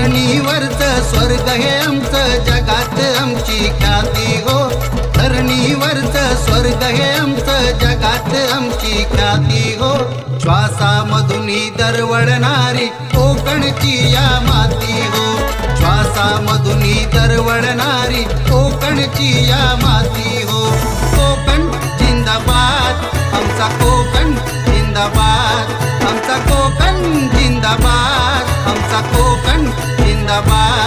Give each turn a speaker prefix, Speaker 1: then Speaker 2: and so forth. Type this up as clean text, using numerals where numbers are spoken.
Speaker 1: धरणीवरचं स्वर्ग हे आमचं, जगात आमची ख्याती हो. धरणीवरचं स्वर्ग हे आमचं, जगात आमची ख्याती हो. श्वासामधुनी दरवळणारी कोकणची या माती हो. श्वासामधुनी दरवळणारी कोकणची या माती हो. कोकण जिंदाबाद, आमचा कोकण जिंदाबाद, आमचा कोकण जिंदाबाद, आमचा कोकण जिंदाबाद.